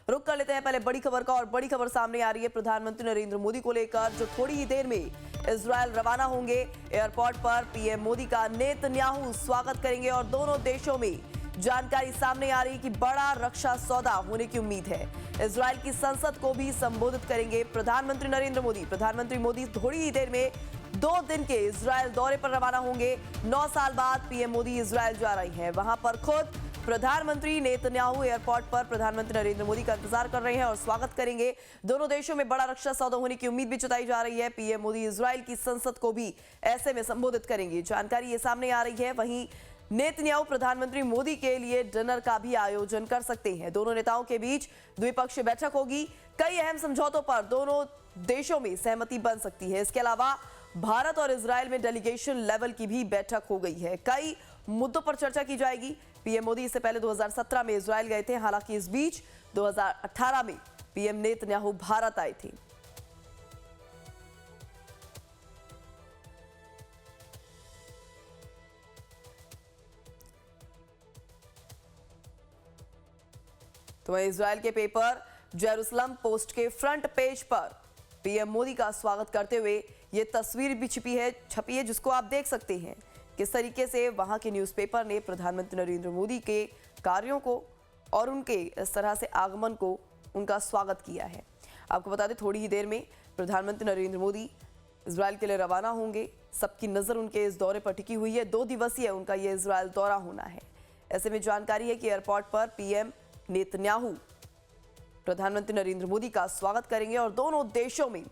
रुक कर लेते हैं पहले बड़ी खबर का, और बड़ी खबर सामने आ रही है प्रधानमंत्री नरेंद्र मोदी को लेकर, जो थोड़ी ही देर में इजरायल रवाना होंगे। एयरपोर्ट पर पीएम मोदी का नेतन्याहू स्वागत करेंगे और दोनों देशों में जानकारी सामने आ रही है कि बड़ा रक्षा सौदा होने की उम्मीद है। इजरायल की संसद को भी संबोधित करेंगे प्रधानमंत्री नरेंद्र मोदी। प्रधानमंत्री मोदी थोड़ी ही देर में 2 दिन के इजरायल दौरे पर रवाना होंगे। 9 साल बाद पीएम मोदी इजरायल जा रही हैं। वहां पर खुद प्रधानमंत्री नेतन्याहू एयरपोर्ट पर प्रधानमंत्री नरेंद्र मोदी का इंतजार कर रहे हैं और स्वागत करेंगे। दोनों देशों में बड़ा रक्षा सौदा होने की उम्मीद भी जताई जा रही है। पीएम मोदी इजरायल की संसद को भी ऐसे में संबोधित करेंगे, जानकारी ये सामने आ रही है। वहीं नेतन्याहू प्रधानमंत्री मोदी के लिए डिनर का भी आयोजन कर सकते हैं। दोनों नेताओं के बीच द्विपक्षीय बैठक होगी। कई अहम समझौतों पर दोनों देशों में सहमति बन सकती है। इसके अलावा भारत और इजरायल में डेलीगेशन लेवल की भी बैठक हो गई है। कई मुद्दों पर चर्चा की जाएगी। पीएम मोदी इससे पहले 2017 में इजरायल गए थे। हालांकि इस बीच 2018 में पीएम नेतन्याहू भारत आए थे। तो इजरायल के पेपर जेरूसलम पोस्ट के फ्रंट पेज पर पीएम मोदी का स्वागत करते हुए ये तस्वीर भी छपी है, जिसको आप देख सकते हैं किस तरीके से वहां के न्यूज़पेपर ने प्रधानमंत्री नरेंद्र मोदी के कार्यों को और उनके इस तरह से आगमन को उनका स्वागत किया है। आपको बता दें थोड़ी ही देर में प्रधानमंत्री नरेंद्र मोदी इजरायल के लिए रवाना होंगे। सबकी नज़र उनके इस दौरे पर टिकी हुई है। 2 दिवसीय उनका ये इजरायल दौरा होना है। ऐसे में जानकारी है कि एयरपोर्ट पर पीएम नेतन्याहू प्रधानमंत्री नरेंद्र मोदी का स्वागत करेंगे और दोनों देशों में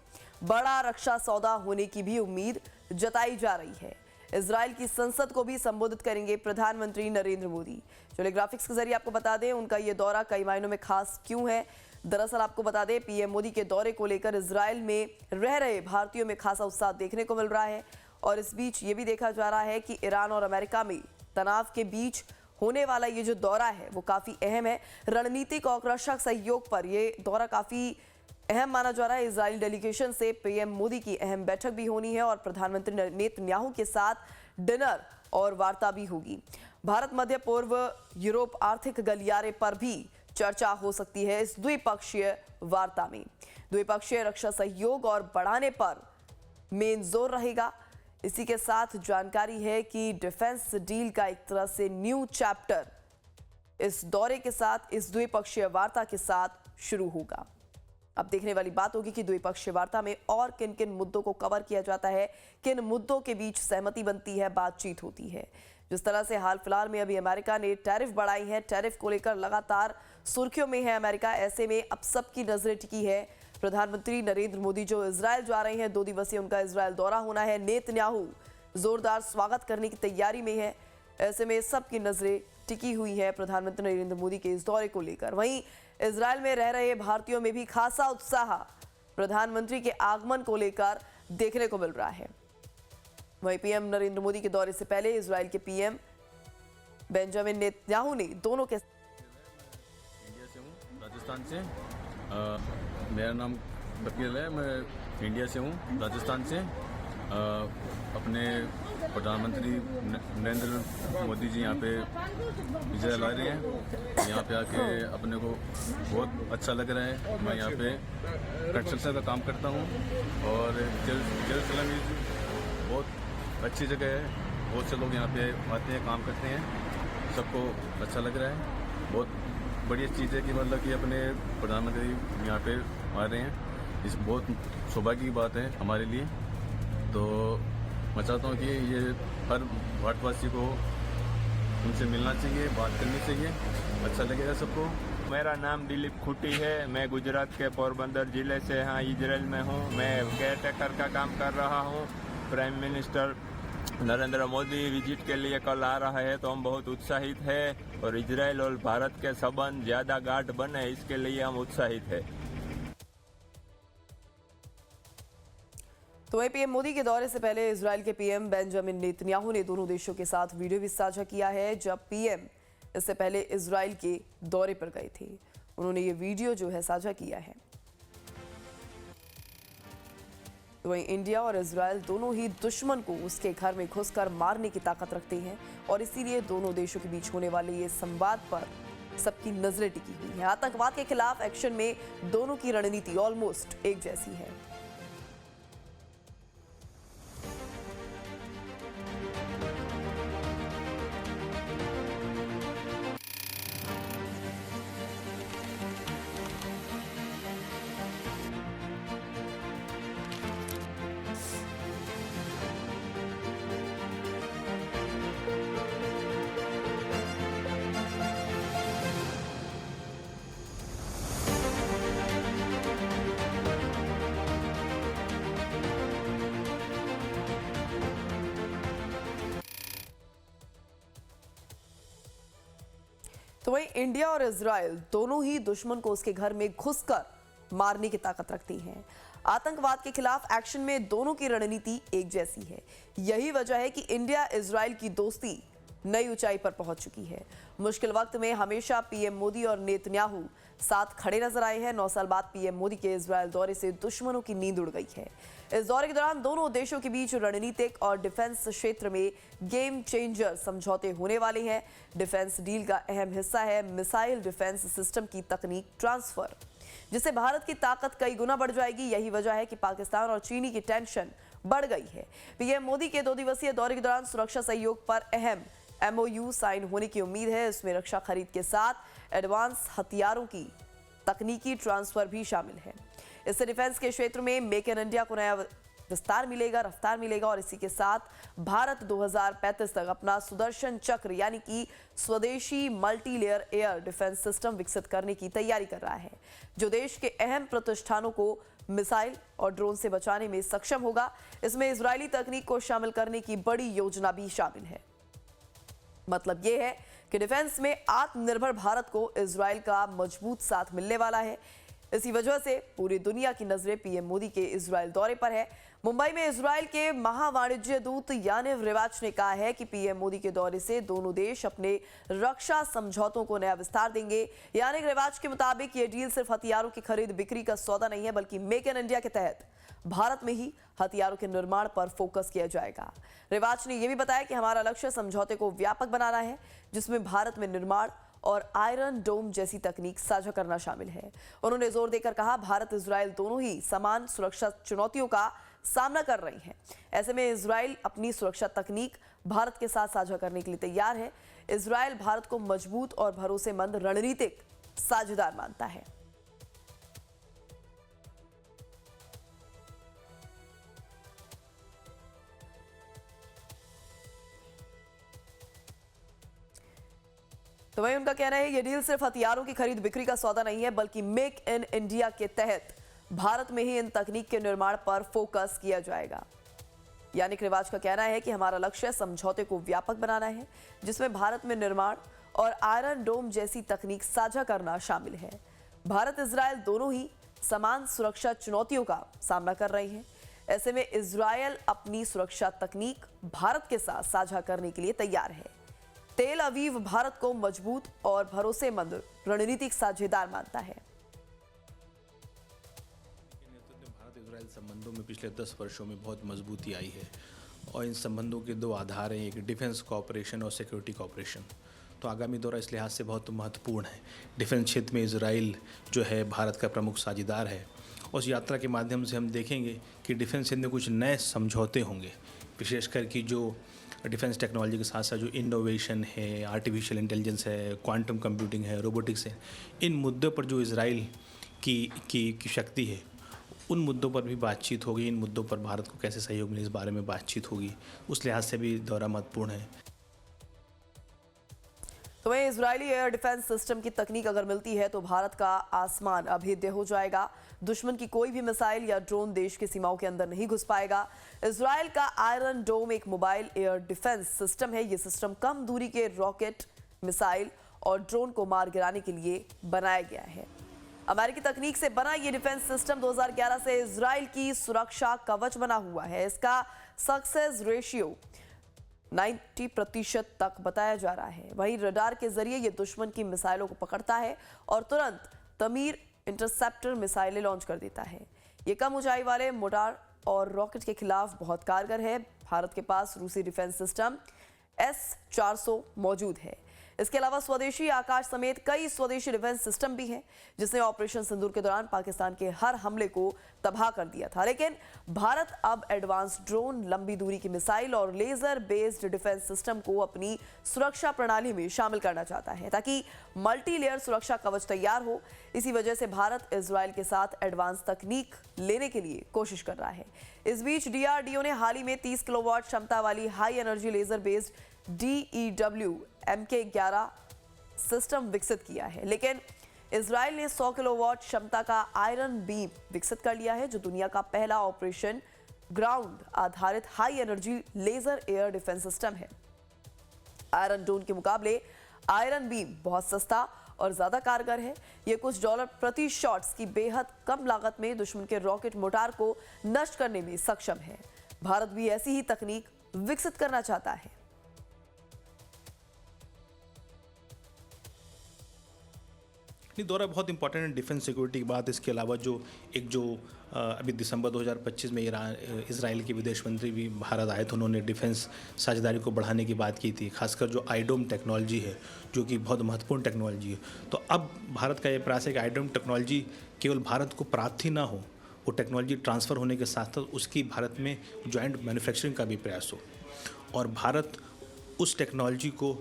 बड़ा रक्षा सौदा होने की भी उम्मीद जताई जा रही है। इजरायल की संसद को भी संबोधित करेंगे प्रधानमंत्री नरेंद्र मोदी। चलिए ग्राफिक्स के जरिए आपको बता दें उनका ये दौरा कई मायनों में खास क्यों है। दरअसल आपको बता दें पीएम मोदी के दौरे को लेकर इजरायल में रह रहे भारतीयों में खासा उत्साह देखने को मिल रहा है। और इस बीच ये भी देखा जा रहा है कि ईरान और अमेरिका में तनाव के बीच होने वाला ये जो दौरा है वो काफ़ी अहम है। रणनीतिक और रक्षा सहयोग पर ये दौरा काफ़ी अहम माना जा रहा है। इजरायली डेलीगेशन से पीएम मोदी की अहम बैठक भी होनी है और प्रधानमंत्री नेतन्याहू के साथ डिनर और वार्ता भी होगी। भारत मध्य पूर्व यूरोप आर्थिक गलियारे पर भी चर्चा हो सकती है इस द्विपक्षीय वार्ता में। द्विपक्षीय रक्षा सहयोग और बढ़ाने पर मेन जोर रहेगा। इसी के साथ जानकारी है कि डिफेंस डील का एक तरह से न्यू चैप्टर इस दौरे के साथ, इस द्विपक्षीय वार्ता के साथ शुरू होगा। अब देखने वाली बात होगी कि द्विपक्षीय वार्ता में और किन किन मुद्दों को कवर किया जाता है, किन मुद्दों के बीच सहमति बनती है, बातचीत होती है। जिस तरह से हाल फिलहाल में अभी अमेरिका ने टैरिफ बढ़ाई है, टैरिफ को लेकर लगातार सुर्खियों में है अमेरिका। ऐसे में अब सबकी नजरें टिकी है प्रधानमंत्री नरेंद्र मोदी जो इजरायल जा रहे हैं। 2 दिवसीय उनका इजरायल दौरा होना है। नेतन्याहू जोरदार स्वागत करने की तैयारी में है। ऐसे में सबकी नजरें टिकी हुई है प्रधानमंत्री नरेंद्र मोदी के इस दौरे को लेकर। वहीं इजरायल में रह रहे भारतीयों में भी खासा उत्साह प्रधानमंत्री के आगमन को लेकर देखने को मिल रहा है। वहीं पीएम नरेंद्र मोदी के दौरे से पहले इजरायल के पीएम बेंजामिन नेतन्याहू ने दोनों के इंडिया से हूँ, राजस्थान से। मेरा नाम बकील है, मैं इंडिया से हूँ, राजस्थान से। अपने प्रधानमंत्री नरेंद्र मोदी जी यहाँ पे इजरायल आ रहे हैं। यहाँ पे आके अपने को बहुत अच्छा लग रहा है। मैं यहाँ पे कंस्ट्रक्शन का काम करता हूँ और जेरूसलम बहुत अच्छी जगह है। बहुत से लोग यहाँ पे आते हैं, काम करते हैं, सबको अच्छा लग रहा है। बहुत बढ़िया चीज़ है कि मतलब कि अपने प्रधानमंत्री यहाँ पे आ रहे हैं। इस बहुत सौभाग्य की बात है हमारे लिए। तो मैं चाहता हूँ कि ये हर भारतवासी को उनसे मिलना चाहिए, बात करनी चाहिए, अच्छा लगेगा सबको। मेरा नाम दिलीप खुटी है। मैं गुजरात के पोरबंदर जिले से यहाँ इजरायल में हूँ। मैं केयरटेकर का काम कर रहा हूँ। Prime minister Narendra Modi visit के लिए कल आ रहा है, तो हम बहुत उत्साहित हैं और इजरायल और भारत के संबंध ज़्यादा गाढ़ बने इसके लिए हम उत्साहित हैं। तो वहीं पीएम मोदी के दौरे से पहले इजरायल के पीएम बेंजामिन नेतन्याहू ने दोनों देशों के साथ वीडियो भी साझा किया है। जब पीएम इससे पहले इजरायल के दौरे पर गए थे, उन्होंने ये वीडियो जो है साझा किया है। तो वहीं इंडिया और इजरायल दोनों ही दुश्मन को उसके घर में घुसकर मारने की ताकत रखते हैं और इसीलिए दोनों देशों के बीच होने वाले ये संवाद पर सबकी नजरें टिकी हुई हैं। आतंकवाद के खिलाफ एक्शन में दोनों की रणनीति ऑलमोस्ट एक जैसी है। तो वहीं इंडिया और इजराइल दोनों ही दुश्मन को उसके घर में घुसकर मारने की ताकत रखती हैं। आतंकवाद के खिलाफ एक्शन में दोनों की रणनीति एक जैसी है। यही वजह है कि इंडिया इजराइल की दोस्ती नई ऊंचाई पर पहुंच चुकी है। मुश्किल वक्त में हमेशा पीएम मोदी और नेतन्याहू साथ खड़े नजर आए हैं। 9 साल बाद पीएम मोदी के इजराइल दौरे से दुश्मनों की नींद उड़ गई है। इस दौरे के दौरान दोनों देशों के बीच रणनीतिक और डिफेंस क्षेत्र में गेम चेंजर समझौते होने वाले हैं। डिफेंस डील का अहम हिस्सा है मिसाइल डिफेंस सिस्टम की तकनीक ट्रांसफर, जिससे भारत की ताकत कई गुना बढ़ जाएगी। यही वजह है कि पाकिस्तान और चीनी की टेंशन बढ़ गई है। पीएम मोदी के 2 दिवसीय दौरे के दौरान सुरक्षा सहयोग पर अहम MOU साइन होने की उम्मीद है। इसमें रक्षा खरीद के साथ एडवांस हथियारों की तकनीकी ट्रांसफर भी शामिल है। इससे डिफेंस के क्षेत्र में मेक इन इंडिया को नया विस्तार मिलेगा, रफ्तार मिलेगा और इसी के साथ भारत 2035 तक अपना सुदर्शन चक्र यानी कि स्वदेशी multi layer air defence system विकसित करने की तैयारी कर रहा है, जो देश के अहम प्रतिष्ठानों को मिसाइल और ड्रोन से बचाने में सक्षम होगा। इसमें इजरायली तकनीक को शामिल करने की बड़ी योजना भी शामिल है। मतलब यह है कि डिफेंस में आत्मनिर्भर भारत को इजराइल का मजबूत साथ मिलने वाला है। इसी वजह से पूरी दुनिया की नजरें पीएम मोदी के इजराइल दौरे पर है। मुंबई में इजराइल के महावाणिज्य दूत यानिव रिवाच ने कहा है कि पीएम मोदी के दौरे से दोनों देश अपने रक्षा समझौतों को नया विस्तार देंगे। यानिव रिवाच के मुताबिक ये डील सिर्फ हथियारों की खरीद बिक्री का सौदा नहीं है, बल्कि मेक इन इंडिया के तहत भारत में ही हथियारों के निर्माण पर फोकस किया जाएगा। रिवाच ने यह भी बताया कि हमारा लक्ष्य समझौते को व्यापक बनाना है, जिसमें भारत में निर्माण और आयरन डोम जैसी तकनीक साझा करना शामिल है। उन्होंने जोर देकर कहा, भारत इजराइल दोनों ही समान सुरक्षा चुनौतियों का सामना कर रही हैं। ऐसे में इजराइल अपनी सुरक्षा तकनीक भारत के साथ साझा करने के लिए तैयार है। इजराइल भारत को मजबूत और भरोसेमंद रणनीतिक साझेदार मानता है। तो वहीं उनका कहना है, यह डील सिर्फ हथियारों की खरीद बिक्री का सौदा नहीं है, बल्कि मेक इन इंडिया के तहत भारत में ही इन तकनीक के निर्माण पर फोकस किया जाएगा। यानिक रिवाज का कहना है कि हमारा लक्ष्य समझौते को व्यापक बनाना है, जिसमें भारत में निर्माण और आयरन डोम जैसी तकनीक साझा करना शामिल है। भारत इजराइल दोनों ही समान सुरक्षा चुनौतियों का सामना कर रहे हैं। ऐसे में इजराइल अपनी सुरक्षा तकनीक भारत के साथ साझा करने के लिए तैयार है। तेल अवीव भारत को मजबूत और भरोसेमंद रणनीतिक साझेदार मानता है। भारत इजराइल संबंधों में पिछले 10 वर्षों में बहुत मजबूती आई है और इन संबंधों के 2 आधार हैं, एक डिफेंस कोऑपरेशन और सिक्योरिटी कोऑपरेशन। तो आगामी दौरा इस लिहाज से बहुत महत्वपूर्ण है। डिफेंस क्षेत्र में इजराइल जो है भारत का प्रमुख साझेदार है। उस यात्रा के माध्यम से हम देखेंगे कि डिफेंस क्षेत्र में कुछ नए समझौते होंगे, विशेषकर कि जो डिफेंस टेक्नोलॉजी के साथ साथ जो इनोवेशन है, आर्टिफिशियल इंटेलिजेंस है, क्वांटम कंप्यूटिंग है, रोबोटिक्स है, इन मुद्दों पर जो इजराइल की शक्ति है, उन मुद्दों पर भी बातचीत होगी। इन मुद्दों पर भारत को कैसे सहयोग मिले, इस बारे में बातचीत होगी। उस लिहाज से भी दौरा महत्वपूर्ण है। तो वहीं इजरायली एयर डिफेंस सिस्टम की तकनीक अगर मिलती है तो भारत का आसमान अभेद्य हो जाएगा। दुश्मन की कोई भी मिसाइल या ड्रोन देश की सीमाओं के अंदर नहीं घुस पाएगा। इजराइल का आयरन डोम एक मोबाइल एयर डिफेंस सिस्टम है। यह सिस्टम कम दूरी के रॉकेट, मिसाइल और ड्रोन को मार गिराने के लिए बनाया गया है। अमेरिकी तकनीक से बना यह डिफेंस सिस्टम 2011 से इजराइल की सुरक्षा कवच बना हुआ है। इसका सक्सेस रेशियो 90% तक बताया जा रहा है। वहीं रडार के जरिए यह दुश्मन की मिसाइलों को पकड़ता है और तुरंत तमीर इंटरसेप्टर मिसाइलें लॉन्च कर देता है। ये कम ऊंचाई वाले मोटार और रॉकेट के खिलाफ बहुत कारगर है। भारत के पास रूसी डिफेंस सिस्टम S-400 मौजूद है। इसके अलावा स्वदेशी आकाश समेत कई स्वदेशी डिफेंस सिस्टम भी हैं, जिसने ऑपरेशन सिंदूर के दौरान पाकिस्तान के हर हमले को तबाह कर दिया था। लेकिन भारत अब एडवांस ड्रोन, लंबी दूरी की मिसाइल और लेजर बेस्ड डिफेंस सिस्टम को अपनी सुरक्षा प्रणाली में शामिल करना चाहता है, ताकि मल्टी लेयर सुरक्षा कवच तैयार हो। इसी वजह से भारत इजराइल के साथ एडवांस तकनीक लेने के लिए कोशिश कर रहा है। इस बीच डीआरडीओ ने हाल ही में 30 किलोवाट क्षमता वाली high energy laser based DEW MK11 system विकसित किया है, लेकिन इजराइल ने 100 किलोवाट क्षमता का आयरन बीम विकसित कर लिया है, जो दुनिया का पहला ऑपरेशन ग्राउंड आधारित high energy laser air defence system है। आयरन ड्रोन के मुकाबले आयरन बीम बहुत सस्ता और ज्यादा कारगर है। यह कुछ डॉलर प्रति शॉट्स की बेहद कम लागत में दुश्मन के रॉकेट मोटार को नष्ट करने में सक्षम है। भारत भी ऐसी ही तकनीक विकसित करना चाहता है। नहीं, दौरा बहुत इंपॉर्टेंट है डिफेंस सिक्योरिटी की बात। इसके अलावा जो अभी दिसंबर 2025 में इजराइल के विदेश मंत्री भी भारत आए थे, उन्होंने डिफेंस साझेदारी को बढ़ाने की बात की थी, खासकर जो आईडोम टेक्नोलॉजी है, जो कि बहुत महत्वपूर्ण टेक्नोलॉजी है। तो अब भारत का ये प्रयास है कि आईडोम टेक्नोलॉजी केवल भारत को प्राप्त ही ना हो, वो टेक्नोलॉजी ट्रांसफ़र होने के साथ साथ उसकी भारत में जॉइंट मैन्युफैक्चरिंग का भी प्रयास हो, और भारत उस टेक्नोलॉजी को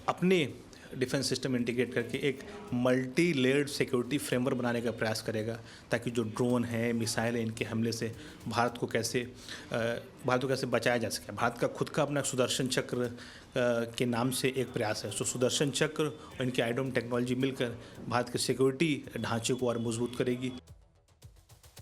अपने डिफेंस सिस्टम इंटीग्रेट करके एक मल्टी लेयर्ड सिक्योरिटी फ्रेमवर्क बनाने का प्रयास करेगा, ताकि जो ड्रोन है, मिसाइल है, इनके हमले से भारत को कैसे बचाया जा सके। भारत का खुद का अपना सुदर्शन चक्र के नाम से एक प्रयास है। सुदर्शन चक्र और इनकी आईडोम टेक्नोलॉजी मिलकर भारत के सिक्योरिटी ढांचे को और मजबूत करेगी